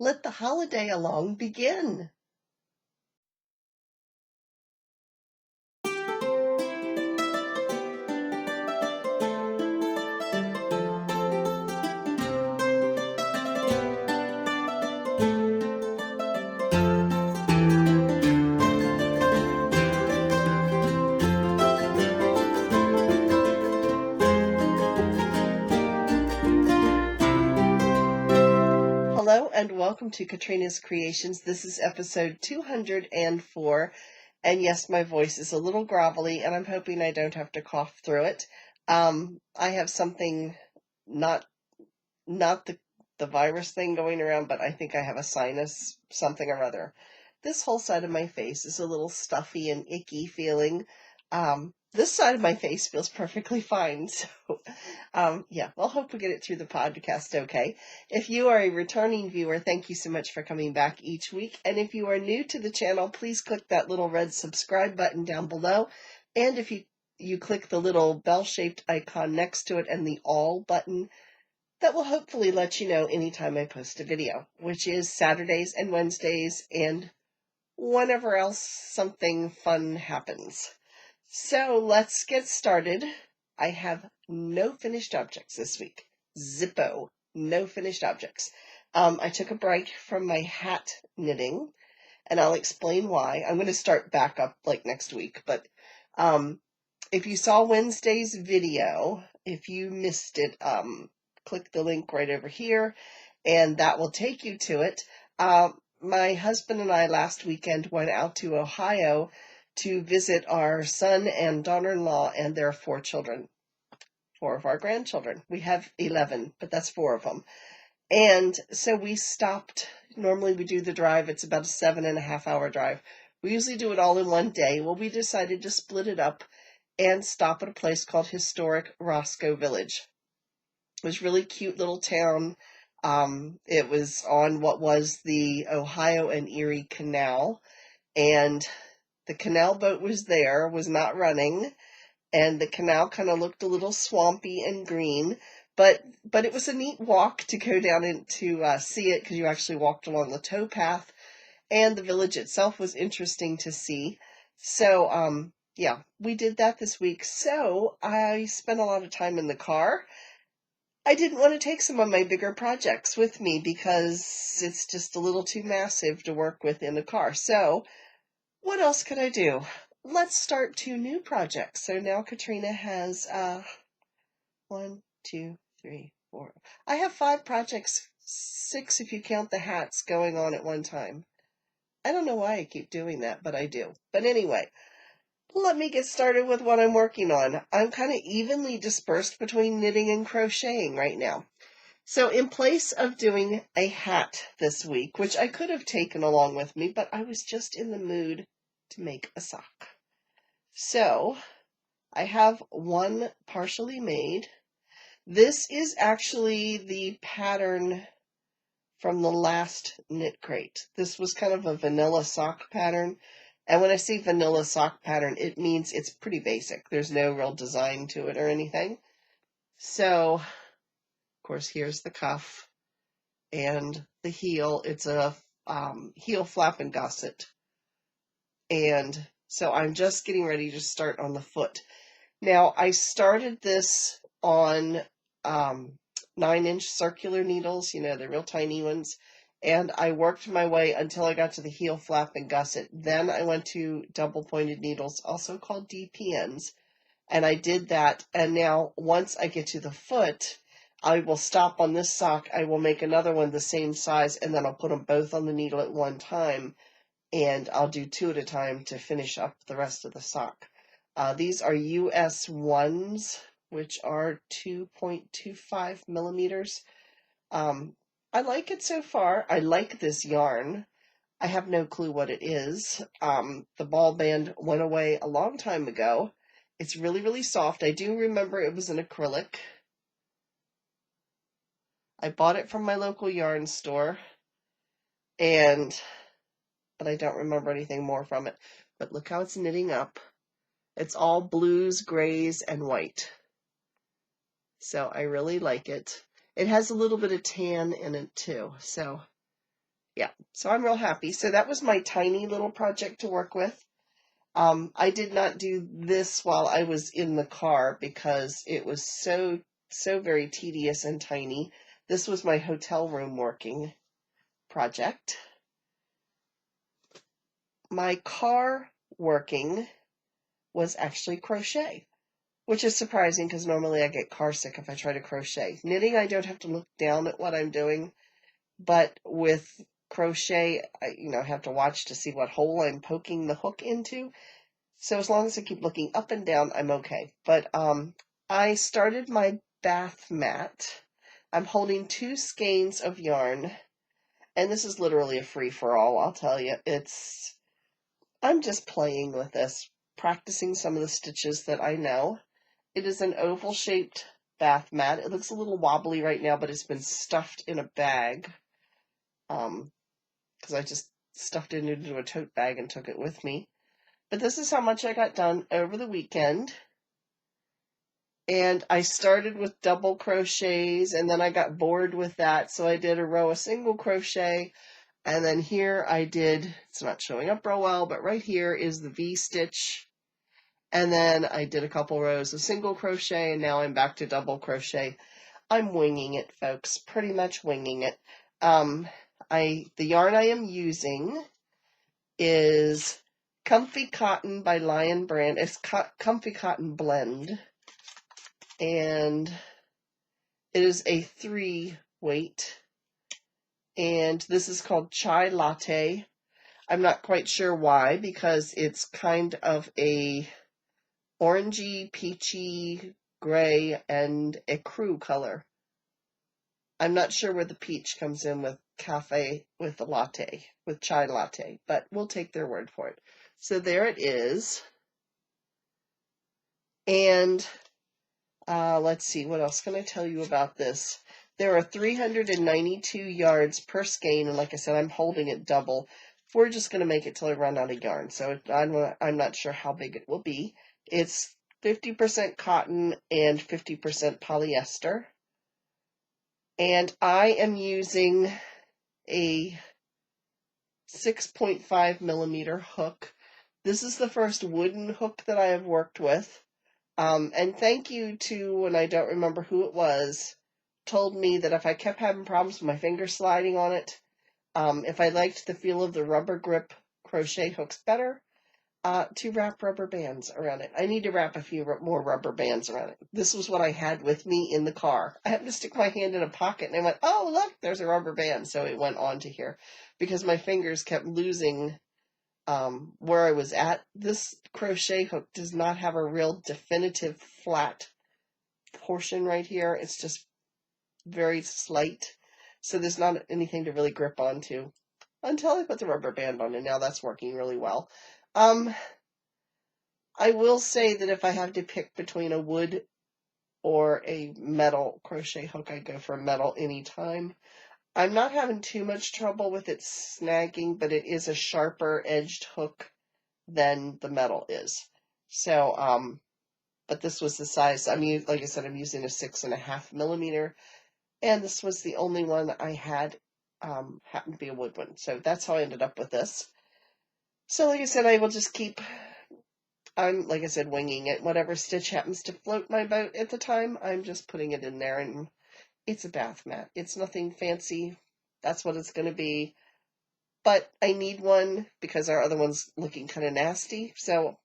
Let the holiday along begin. Hello and welcome to Katrina's Creations. This is episode 204, and yes, my voice is a little grovelly, and I'm hoping I don't have to cough through it. I have something, not the virus thing going around, but I think I have a sinus something or other. This whole side of my face is a little stuffy and icky feeling. This side of my face feels perfectly fine. So, yeah, we'll hope we get it through the podcast okay. If you are a returning viewer, thank you so much for coming back each week. And if you are new to the channel, please click that little red subscribe button down below. And if you click the little bell-shaped icon next to it and the all button, that will hopefully let you know anytime I post a video, which is Saturdays and Wednesdays and whenever else something fun happens. So let's get started. I have no finished objects this week. Zippo, no finished objects. I took a break from my hat knitting, and I'll explain why. I'm going to start back up like next week, but if you saw Wednesday's video, if you missed it, click the link right over here, and that will take you to it. My husband and I last weekend went out to Ohio to visit our son and daughter-in-law and their 4 children, 4 of our grandchildren. We have 11, but that's 4 of them. And so we stopped. Normally we do the drive. It's about a 7.5-hour drive. We usually do it all in one day. Well, we decided to split it up and stop at a place called Historic Roscoe Village. It was a really cute little town. It was on what was the Ohio and Erie Canal, and the canal boat was there, was not running, and the canal kind of looked a little swampy and green, but it was a neat walk to go down and to see it, because you actually walked along the towpath, and the village itself was interesting to see. So, yeah, we did that this week. So I spent a lot of time in the car. I didn't want to take some of my bigger projects with me because it's just a little too massive to work with in the car. So what else could I do? Let's start 2 new projects. So now Katrina has 1, 2, 3, 4. I have 5 projects, 6 if you count the hats going on at one time. I don't know why I keep doing that, but I do. But anyway, let me get started with what I'm working on. I'm kind of evenly dispersed between knitting and crocheting right now. So in place of doing a hat this week, which I could have taken along with me, but I was just in the mood to make a sock. So I have one partially made. This is actually the pattern from the last knitcrate. This was kind of a vanilla sock pattern. And when I say vanilla sock pattern, it means it's pretty basic. There's no real design to it or anything. So, of course, here's the cuff and the heel. It's a heel flap and gusset. And so I'm just getting ready to start on the foot. Now, I started this on 9-inch circular needles, the real tiny ones. And I worked my way until I got to the heel flap and gusset. Then I went to double pointed needles, also called DPNs, and I did that. And now once I get to the foot, I will stop on this sock. I will make another one the same size, and then I'll put them both on the needle at one time, and I'll do 2 at a time to finish up the rest of the sock. These are US 1s, which are 2.25 millimeters. I like it so far. I like this yarn. I have no clue what it is. The ball band went away a long time ago. It's really, really soft. I do remember it was an acrylic. I bought it from my local yarn store, but I don't remember anything more from it. But look how it's knitting up. It's all blues, grays, and white. So I really like it. It has a little bit of tan in it too, so yeah, so I'm real happy. So that was my tiny little project to work with. I did not do this while I was in the car because it was so very tedious and tiny. This was my hotel room working project. My car working was actually crochet, which is surprising because normally I get car sick if I try to crochet. Knitting, I don't have to look down at what I'm doing, but with crochet, I have to watch to see what hole I'm poking the hook into. So as long as I keep looking up and down, I'm okay. But I started my bath mat. I'm holding 2 skeins of yarn, and this is literally a free-for-all, I'll tell you. I'm just playing with this, practicing some of the stitches that I know. It is an oval-shaped bath mat. It looks a little wobbly right now, but it's been stuffed in a bag, because I just stuffed it into a tote bag and took it with me. But this is how much I got done over the weekend. And I started with double crochets, and then I got bored with that, so I did a row of single crochet. And then here I did, it's not showing up real well, but right here is the V-stitch. And then I did a couple rows of single crochet, and now I'm back to double crochet. I'm winging it, folks, pretty much winging it. The yarn I am using is Comfy Cotton by Lion Brand. It's Comfy Cotton Blend, and it is a 3 weight, and this is called Chai Latte. I'm not quite sure why, because it's kind of a orangey, peachy, gray, and ecru color. I'm not sure where the peach comes in with cafe, with the latte, with chai latte, but we'll take their word for it. So there it is. And let's see, what else can I tell you about this? There are 392 yards per skein, and like I said, I'm holding it double. We're just going to make it till I run out of yarn, so I'm not sure how big it will be. It's 50% cotton and 50% polyester. And I am using a 6.5 millimeter hook. This is the first wooden hook that I have worked with. And thank you to, and I don't remember who it was, told me that if I kept having problems with my fingers sliding on it, if I liked the feel of the rubber grip crochet hooks better, to wrap rubber bands around it. I need to wrap a few more rubber bands around it. This was what I had with me in the car. I happened to stick my hand in a pocket, and I went, oh, look, there's a rubber band. So it went on to here because my fingers kept losing where I was at. This crochet hook does not have a real definitive flat portion right here. It's just very slight. So there's not anything to really grip onto until I put the rubber band on, and now that's working really well. I will say that if I have to pick between a wood or a metal crochet hook, I go for a metal anytime. I'm not having too much trouble with it snagging, but it is a sharper edged hook than the metal is. So, but this was the size. Like I said, I'm using a 6.5 millimeter, and this was the only one I had. Happened to be a wood one, so that's how I ended up with this. So, like I said, I will just keep. I'm, like I said, winging it. Whatever stitch happens to float my boat at the time, I'm just putting it in there, and it's a bath mat. It's nothing fancy. That's what it's going to be. But I need one because our other one's looking kind of nasty. So,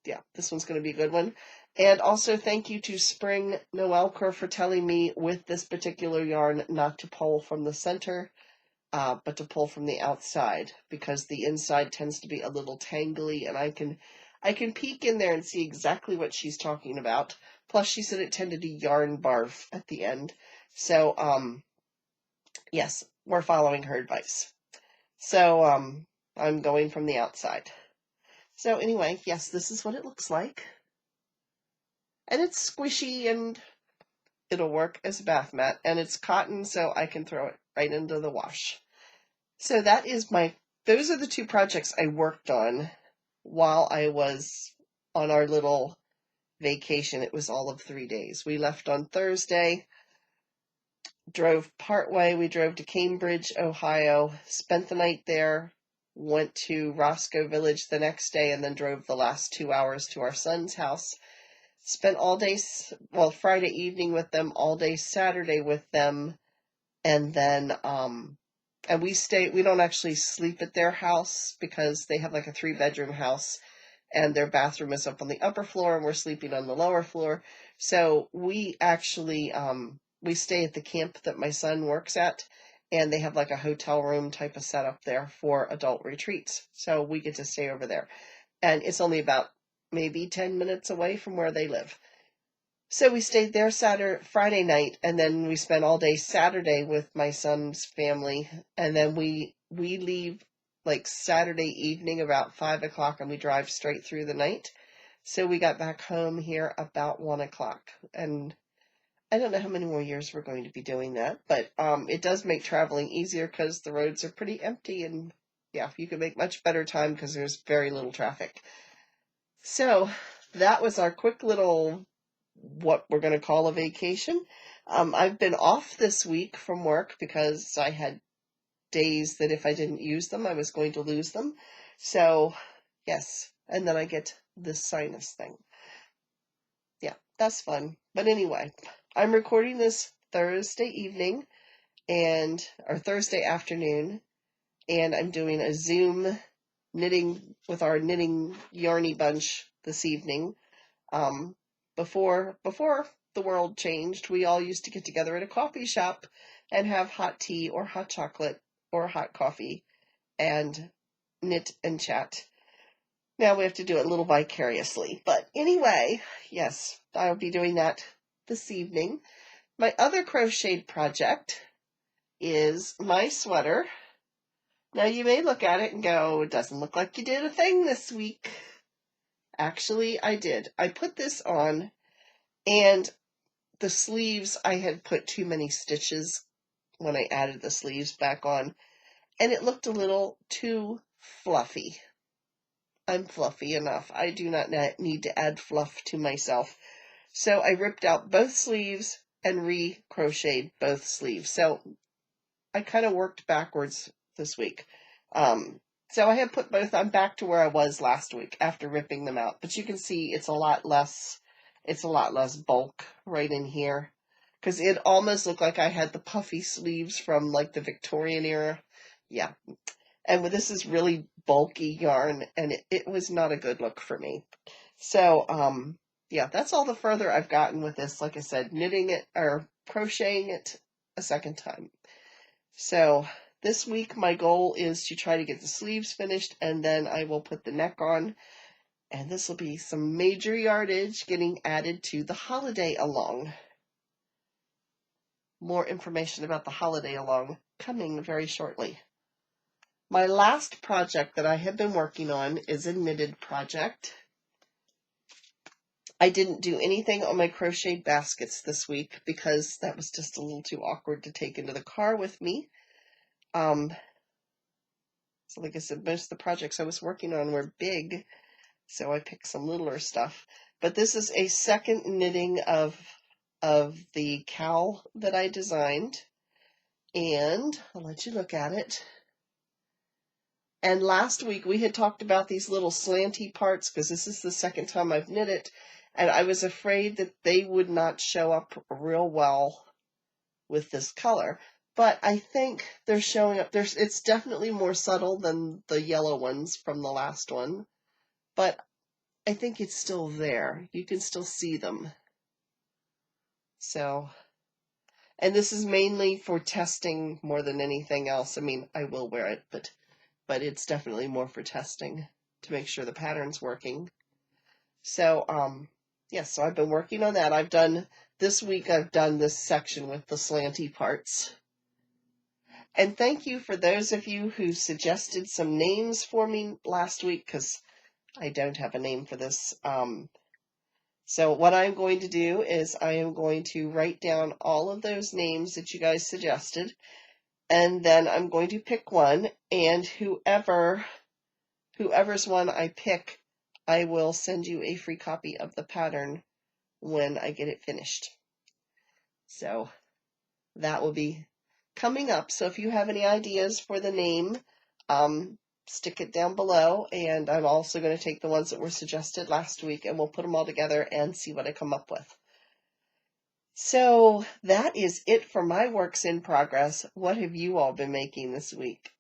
yeah, this one's going to be a good one. And also thank you to Spring Noelker for telling me with this particular yarn not to pull from the center, but to pull from the outside, because the inside tends to be a little tangly, and I can peek in there and see exactly what she's talking about. Plus, she said it tended to yarn barf at the end. So, yes, we're following her advice. So, I'm going from the outside. So anyway, yes, this is what it looks like. And it's squishy, and it'll work as a bath mat. And it's cotton, so I can throw it right into the wash. So those are the 2 projects I worked on while I was on our little vacation. It was all of 3 days. We left on Thursday. drove part way. We drove to Cambridge, Ohio, spent the night there, went to Roscoe Village the next day, and then drove the last 2 hours to our son's house. Spent all day, well, Friday evening with them, all day Saturday with them, and then, and we don't actually sleep at their house because they have like a 3-bedroom house, and their bathroom is up on the upper floor, and we're sleeping on the lower floor. So we actually, we stay at the camp that my son works at, and they have like a hotel room type of setup there for adult retreats. So we get to stay over there. And it's only about maybe 10 minutes away from where they live. So we stayed there Friday night, and then we spent all day Saturday with my son's family, and then we leave like Saturday evening about 5 o'clock, and we drive straight through the night. So we got back home here about 1 o'clock, and I don't know how many more years we're going to be doing that, but it does make traveling easier because the roads are pretty empty, and yeah, you can make much better time because there's very little traffic. So that was our quick little, what we're going to call a vacation. I've been off this week from work because I had days that if I didn't use them, I was going to lose them. So yes, and then I get this sinus thing. Yeah, that's fun. But anyway, I'm recording this Thursday evening or Thursday afternoon, and I'm doing a Zoom knitting with our knitting yarny bunch this evening. Before the world changed, we all used to get together at a coffee shop and have hot tea or hot chocolate or hot coffee and knit and chat. Now we have to do it a little vicariously. But anyway, yes, I'll be doing that this evening. My other crocheted project is my sweater. Now you may look at it and go, it doesn't look like you did a thing this week. Actually, I did. I put this on, and the sleeves, I had put too many stitches when I added the sleeves back on, and it looked a little too fluffy. I'm fluffy enough. I do not need to add fluff to myself. So I ripped out both sleeves and re-crocheted both sleeves. So I kind of worked backwards this week. So I have put both, I'm back to where I was last week after ripping them out. But you can see it's a lot less bulk right in here. Because it almost looked like I had the puffy sleeves from like the Victorian era. Yeah. And this is really bulky yarn, and it was not a good look for me. So, yeah, that's all the further I've gotten with this. Like I said, knitting it or crocheting it a second time. So this week my goal is to try to get the sleeves finished, and then I will put the neck on. And this will be some major yardage getting added to the holiday along. More information about the holiday along coming very shortly. My last project that I have been working on is a knitted project. I didn't do anything on my crocheted baskets this week because that was just a little too awkward to take into the car with me. So like I said, most of the projects I was working on were big, so I picked some littler stuff. But this is a second knitting of the cowl that I designed, and I'll let you look at it. And last week we had talked about these little slanty parts because this is the second time I've knit it, and I was afraid that they would not show up real well with this color. But I think they're showing up. It's definitely more subtle than the yellow ones from the last one, but I think it's still there. You can still see them. So, and this is mainly for testing more than anything else. I mean, I will wear it, but it's definitely more for testing to make sure the pattern's working. So, yes, so I've been working on that. This week I've done this section with the slanty parts. And thank you for those of you who suggested some names for me last week, because I don't have a name for this. So what I'm going to do is I am going to write down all of those names that you guys suggested, and then I'm going to pick one, and whoever's one I pick, I will send you a free copy of the pattern when I get it finished. So that will be coming up. So if you have any ideas for the name, stick it down below. And I'm also going to take the ones that were suggested last week and we'll put them all together and see what I come up with. So that is it for my works in progress. What have you all been making this week?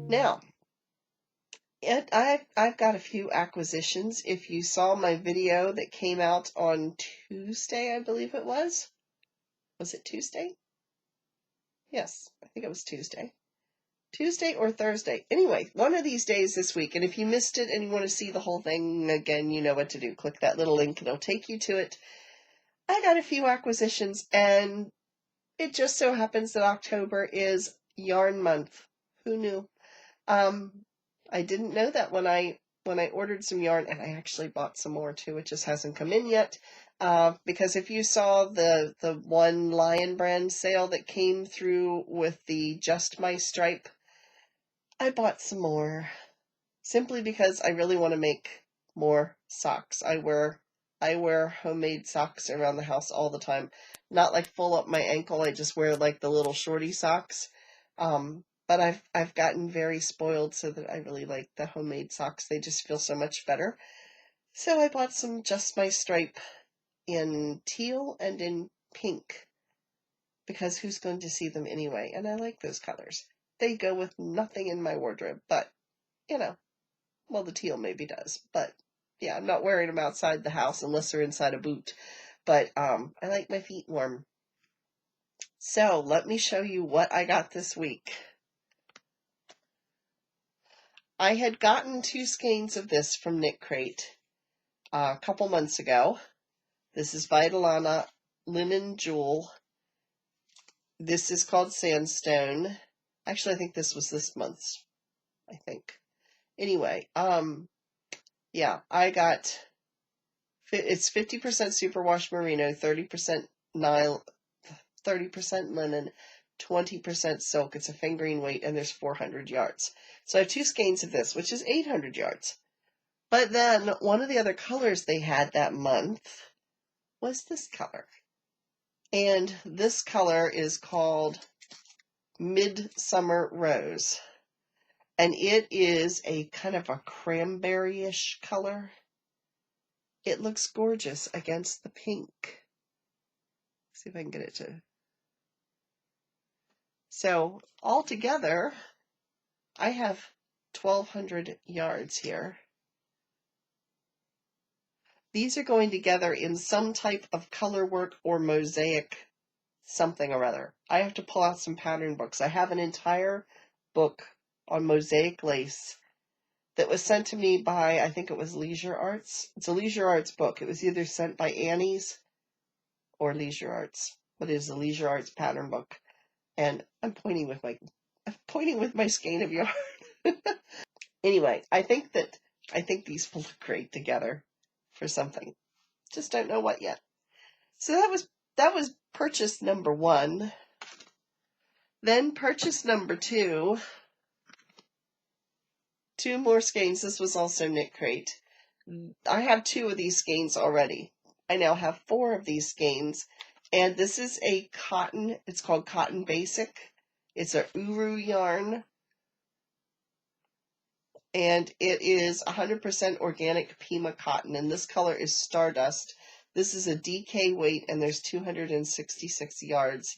Now, I've got a few acquisitions. If you saw my video that came out on Tuesday, I believe it was. Was it Tuesday? Yes, I think it was Tuesday. Tuesday or Thursday. Anyway, one of these days this week. And if you missed it and you want to see the whole thing again, you know what to do. Click that little link and it'll take you to it. I got a few acquisitions and it just so happens that October is yarn month. Who knew? I didn't know that when I ordered some yarn, and I actually bought some more too. It just hasn't come in yet. Because if you saw the one Lion brand sale that came through with the Just My Stripe, I bought some more simply because I really want to make more socks. I I wear homemade socks around the house all the time. Not like full up my ankle, I just wear like the little shorty socks. But I've gotten very spoiled so that I really like the homemade socks. They just feel so much better. So I bought some Just My Stripe in teal and in pink, because who's going to see them anyway? And I like those colors. They go with nothing in my wardrobe, but, you know, well, the teal maybe does. But, yeah, I'm not wearing them outside the house unless they're inside a boot. But I like my feet warm. So let me show you what I got this week. I had gotten 2 skeins of this from knitcrate a couple months ago. This is Vitalana Linen Jewel. This is called Sandstone. Actually, I think this was this month's, I think. Anyway, yeah, I got, it's 50% superwash merino, 30% nylon, 30% linen, 20% silk. It's a fingering weight, and there's 400 yards. So I have 2 skeins of this, which is 800 yards. But then one of the other colors they had that month was this color. And this color is called Midsummer Rose. And it is a kind of a cranberry-ish color. It looks gorgeous against the pink. Let's see if I can get it to. So altogether, I have 1,200 yards here. These are going together in some type of color work or mosaic something or other. I have to pull out some pattern books. I have an entire book on mosaic lace that was sent to me by, I think it was Leisure Arts. It's a Leisure Arts book. It was either sent by Annie's or Leisure Arts, but it is a Leisure Arts pattern book. And I'm pointing with my skein of yarn. Anyway, I think these will look great together for something. Just don't know what yet. So that was purchase number 1. Then purchase number 2. 2 more skeins. This was also knitcrate. I have 2 of these skeins already. I now have 4 of these skeins. And this is a cotton. It's called Cotton Basic. It's a Uru yarn. And it is 100% organic Pima cotton. And this color is Stardust. This is a DK weight, and there's 266 yards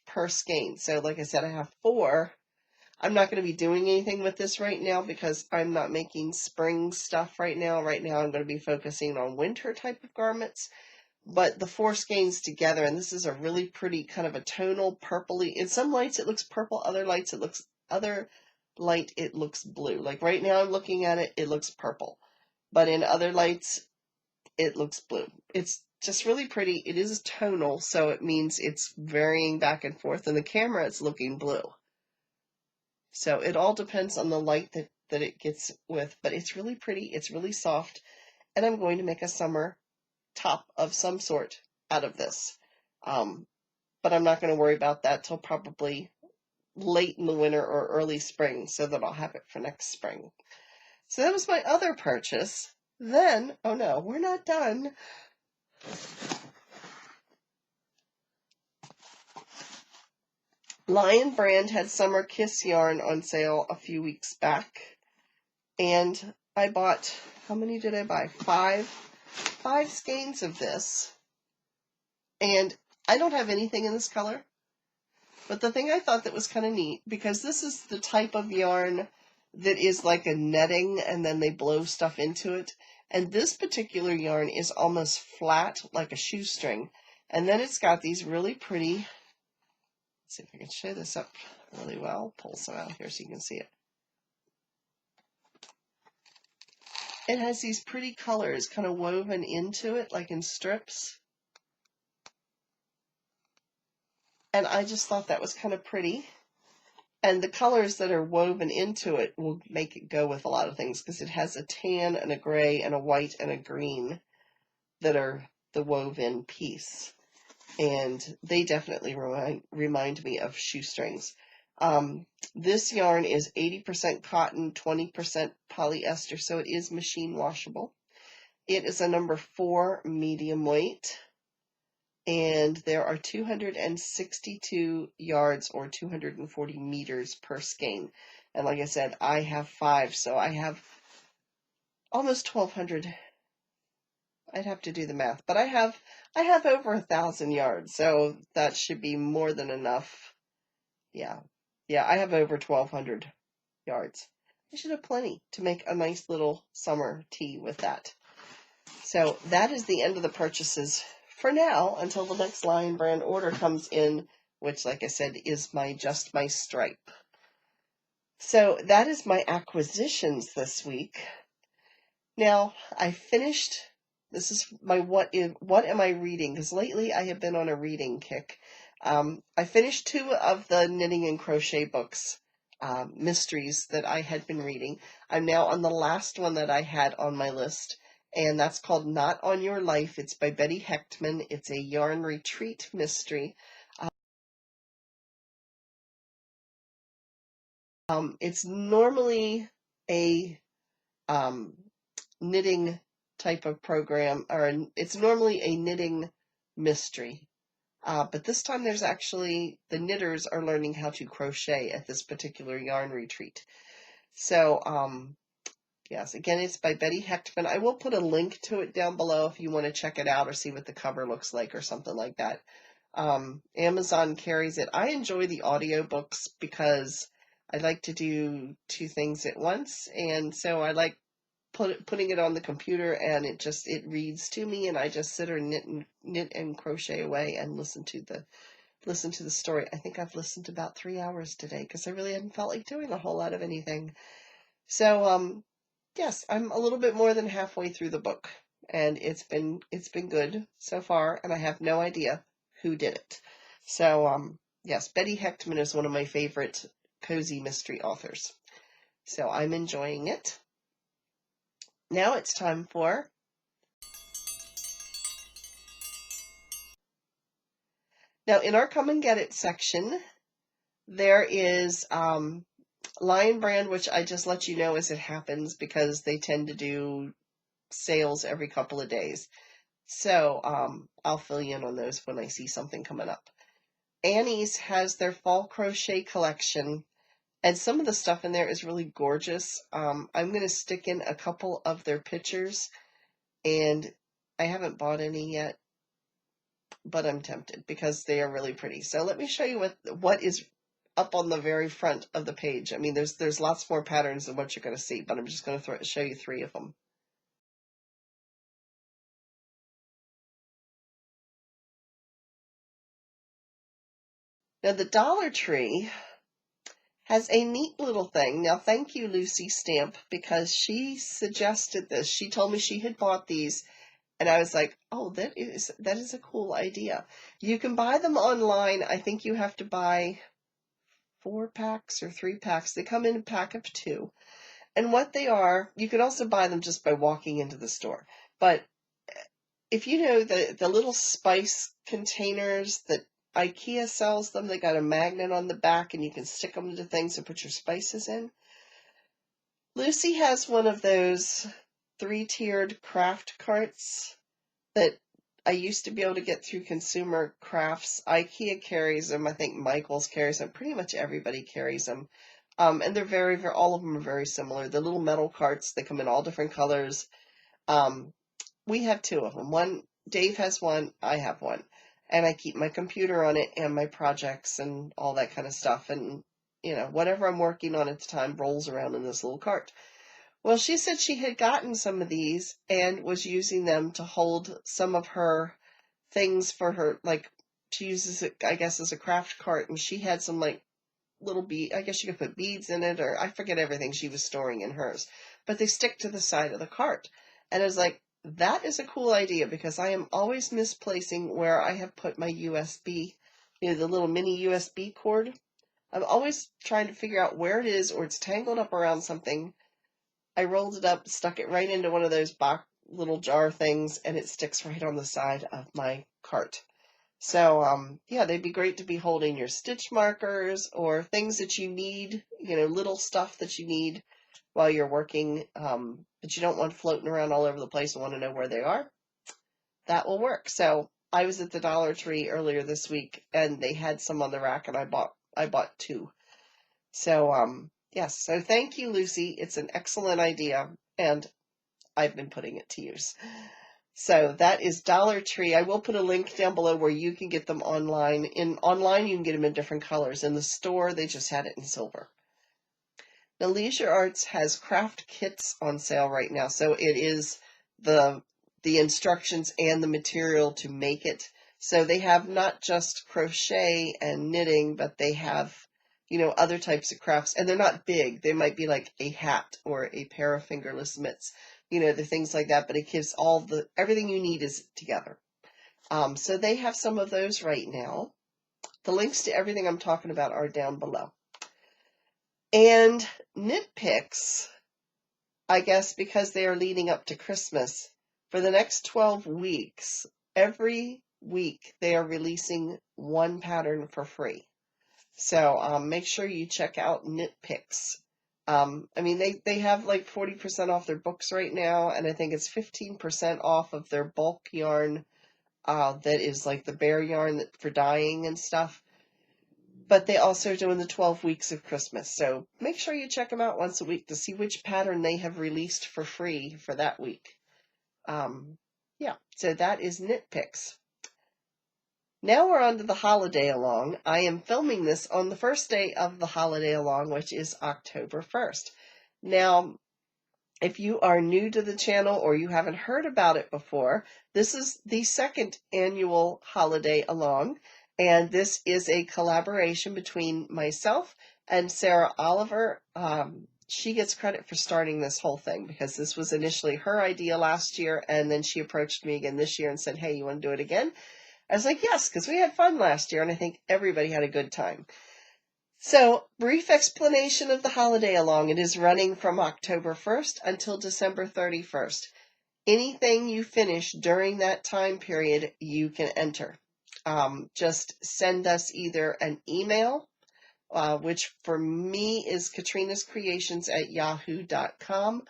per skein. So like I said, I have 4. I'm not going to be doing anything with this right now because I'm not making spring stuff right now. Right now I'm going to be focusing on winter type of garments. But the 4 skeins together, and this is a really pretty kind of a tonal purpley. In some lights it looks purple, other light it looks blue. Like right now I'm looking at it, it looks purple. But in other lights it looks blue. It's just really pretty. It is tonal, so it means it's varying back and forth. In the camera it's looking blue. So it all depends on the light that it gets with, but it's really pretty, it's really soft, and I'm going to make a summer top of some sort out of this. But I'm not going to worry about that till probably late in the winter or early spring, so that I'll have it for next spring. So that was my other purchase. Then, oh no, we're not done. Lion Brand had Summer Kiss yarn on sale a few weeks back, and I bought, how many did I buy? 5 skeins of this, and I don't have anything in this color, but the thing I thought that was kind of neat, because this is the type of yarn that is like a netting and then they blow stuff into it, and this particular yarn is almost flat like a shoestring, and then it's got these really pretty, let's see if I can show this up really well. Pull some out here so you can see it. It has these pretty colors kind of woven into it, like in strips. And I just thought that was kind of pretty. And the colors that are woven into it will make it go with a lot of things, because it has a tan and a gray and a white and a green that are the woven piece. And they definitely remind me of shoestrings. This yarn is 80% cotton, 20% polyester, so it is machine washable. It is a number 4 medium weight, and there are 262 yards or 240 meters per skein. And like I said, I have 5, so I have almost 1,200. I'd have to do the math, but I have over 1,000 yards, so that should be more than enough. Yeah, I have over 1,200 yards. I should have plenty to make a nice little summer tea with that. So that is the end of the purchases for now until the next Lion Brand order comes in, which, like I said, is just my stripe. So that is my acquisitions this week. Now, I finished, this is my what am I reading? Because lately I have been on a reading kick. I finished 2 of the knitting and crochet books, mysteries that I had been reading. I'm now on the last one that I had on my list, and that's called Not on Your Life. It's by Betty Hechtman. It's a yarn retreat mystery. It's normally a knitting type of program, or it's normally a knitting mystery. But this time there's actually, the knitters are learning how to crochet at this particular yarn retreat. So, yes, again, it's by Betty Hechtman. I will put a link to it down below if you want to check it out or see what the cover looks like or something like that. Amazon carries it. I enjoy the audiobooks because I like to do 2 things at once, and so I like putting it on the computer, and it reads to me, and I just sit or knit and crochet away and listen to the story. I think I've listened about 3 hours today because I really hadn't felt like doing a whole lot of anything. So yes, I'm a little bit more than halfway through the book, and it's been good so far, and I have no idea who did it. So yes, Betty Hechtman is one of my favorite cozy mystery authors. So I'm enjoying it. Now it's time for Now in our Come and Get It section, there is Lion Brand, which I just let you know as it happens because they tend to do sales every couple of days. So I'll fill you in on those when I see something coming up. Annie's has their fall crochet collection, and some of the stuff in there is really gorgeous. I'm going to stick in a couple of their pictures, and I haven't bought any yet, but I'm tempted because they are really pretty. So let me show you what is up on the very front of the page. I mean, there's lots more patterns than what you're going to see, but I'm just going to show you 3 of them. Now the Dollar Tree has a neat little thing. Now thank you, Lucy Stamp, because she suggested this. She told me she had bought these, and I was like, oh, that is a cool idea. You can buy them online. I think you have to buy 4 packs or 3 packs. They come in a pack of 2. And what they are, you can also buy them just by walking into the store. But if you know the little spice containers that IKEA sells them, they got a magnet on the back and you can stick them into things and put your spices in. Lucy has one of those 3-tiered craft carts that I used to be able to get through Consumer Crafts. IKEA carries them. I think Michael's carries them. Pretty much everybody carries them. And they're all of them are very similar. The little metal carts, they come in all different colors. We have 2 of them. Dave has one, I have one. And I keep my computer on it and my projects and all that kind of stuff. And, whatever I'm working on at the time rolls around in this little cart. Well, she said she had gotten some of these and was using them to hold some of her things for her, like, she uses it, I guess, as a craft cart. And she had some, like, little I guess you could put beads in it, or I forget everything she was storing in hers. But they stick to the side of the cart. And I was like, that is a cool idea, because I am always misplacing where I have put my USB, the little mini USB cord. I'm always trying to figure out where it is, or it's tangled up around something. I rolled it up, stuck it right into one of those little jar things, and it sticks right on the side of my cart. So, yeah, they'd be great to be holding your stitch markers or things that you need, little stuff that you need while you're working, but you don't want floating around all over the place and want to know where they are, that will work. So I was at the Dollar Tree earlier this week and they had some on the rack and I bought 2. So yes, so thank you, Lucy. It's an excellent idea and I've been putting it to use. So that is Dollar Tree. I will put a link down below where you can get them online. Online you can get them in different colors. In the store they just had it in silver. Now Leisure Arts has craft kits on sale right now. So it is the instructions and the material to make it. So they have not just crochet and knitting, but they have, other types of crafts, and they're not big. They might be like a hat or a pair of fingerless mitts, the things like that, but it gives everything you need is together. So they have some of those right now. The links to everything I'm talking about are down below. And Knit Picks, I guess because they are leading up to Christmas, for the next 12 weeks, every week they are releasing one pattern for free. So make sure you check out Knit Picks. They have like 40% off their books right now, and I think it's 15% off of their bulk yarn that is like the bare yarn for dyeing and stuff. But they also are doing the 12 weeks of Christmas, so make sure you check them out once a week to see which pattern they have released for free for that week. So that is Knit Picks. Now we're on to the holiday along. I am filming this on the first day of the holiday along, which is October 1st. Now, if you are new to the channel or you haven't heard about it before, this is the second annual holiday along, and this is a collaboration between myself and Sara Oliver. She gets credit for starting this whole thing because this was initially her idea last year, and then she approached me again this year and said, hey, you want to do it again? I was like, yes, because we had fun last year, and I think everybody had a good time. So, brief explanation of the holiday along. It is running from October 1st until December 31st. Anything you finish during that time period, you can enter. Just send us either an email, which for me is KatrinasCreations@yahoo.com,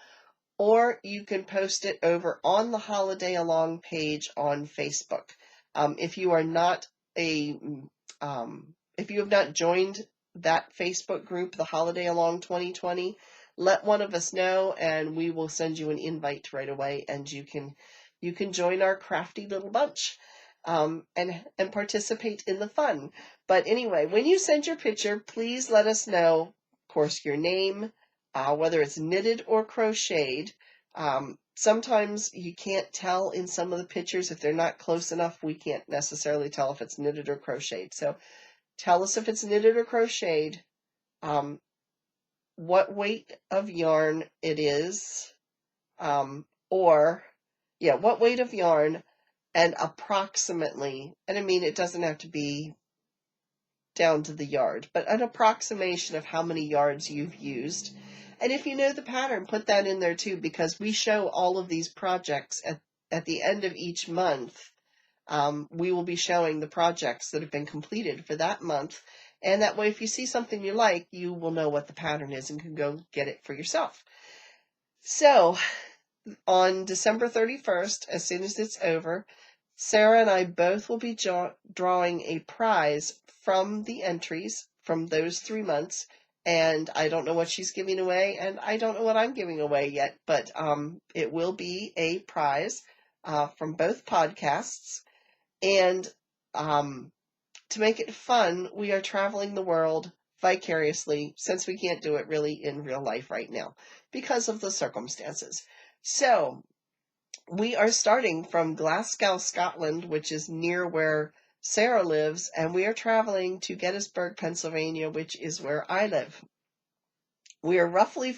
or you can post it over on the holiday along page on Facebook. If you have not joined that Facebook group, the Holiday Along 2020, let one of us know and we will send you an invite right away, and you can join our crafty little bunch and participate in the fun. But anyway, when you send your picture, please let us know, of course, your name, whether it's knitted or crocheted. Sometimes you can't tell in some of the pictures if they're not close enough. We can't necessarily tell if it's knitted or crocheted. So tell us if it's knitted or crocheted, what weight of yarn it is, what weight of yarn, and approximately, and I mean it doesn't have to be down to the yard, but an approximation of how many yards you've used. And if you know the pattern, put that in there too, because we show all of these projects at the end of each month. We will be showing the projects that have been completed for that month. And that way, if you see something you like, you will know what the pattern is and can go get it for yourself. So on December 31st, as soon as it's over, Sara and I both will be drawing a prize from the entries from those 3 months. And I don't know what she's giving away, and I don't know what I'm giving away yet, but it will be a prize from both podcasts. And to make it fun, we are traveling the world vicariously, since we can't do it really in real life right now because of the circumstances. So we are starting from Glasgow, Scotland, which is near where Sara lives, and we are traveling to Gettysburg, Pennsylvania, which is where I live. We are roughly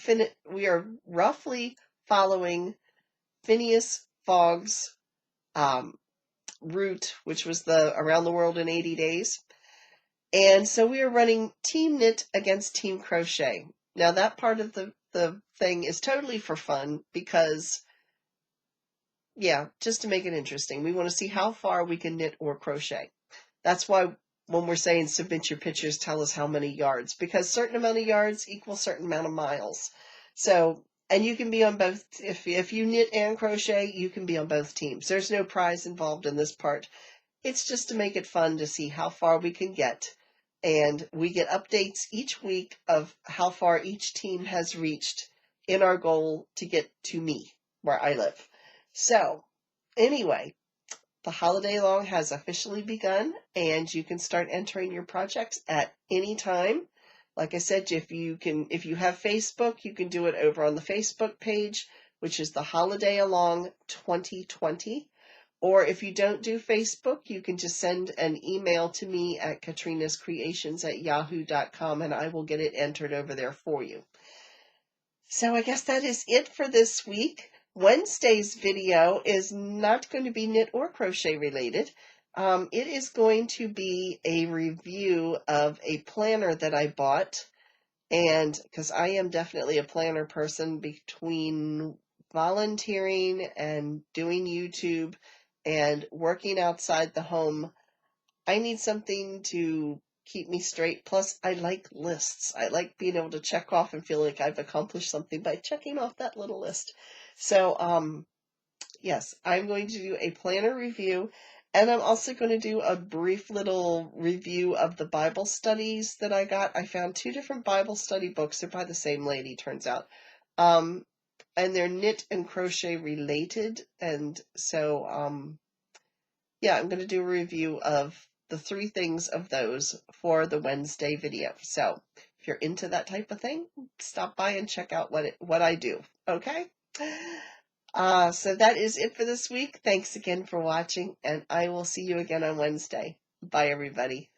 following Phineas Fogg's route, which was the Around the World in 80 Days. And so we are running Team Knit against Team Crochet. Now that part of the thing is totally for fun because, just to make it interesting. We want to see how far we can knit or crochet. That's why when we're saying submit your pictures, tell us how many yards, because certain amount of yards equals certain amount of miles. So, and you can be on both. If you knit and crochet, you can be on both teams. There's no prize involved in this part. It's just to make it fun to see how far we can get. And we get updates each week of how far each team has reached in our goal to get to me, where I live. So, anyway, the holiday long has officially begun, and you can start entering your projects at any time. Like I said, if you have Facebook, you can do it over on the Facebook page, which is the Holiday Along 2020. Or if you don't do Facebook, you can just send an email to me at KatrinasCreations@yahoo.com, and I will get it entered over there for you. So I guess that is it for this week. Wednesday's video is not going to be knit or crochet related. It is going to be a review of a planner that I bought, and because I am definitely a planner person, between volunteering and doing YouTube and working outside the home, I need something to keep me straight. Plus, I like lists. I like being able to check off and feel like I've accomplished something by checking off that little list. So, yes, I'm going to do a planner review, and I'm also going to do a brief little review of the Bible studies that I got. I found 2 different Bible study books. They're by the same lady, turns out. And they're knit and crochet related. And so, yeah, I'm going to do a review of the 3 things of those for the Wednesday video. So if you're into that type of thing, stop by and check out what I do. Okay? So that is it for this week. Thanks again for watching, and I will see you again on Wednesday. Bye, everybody.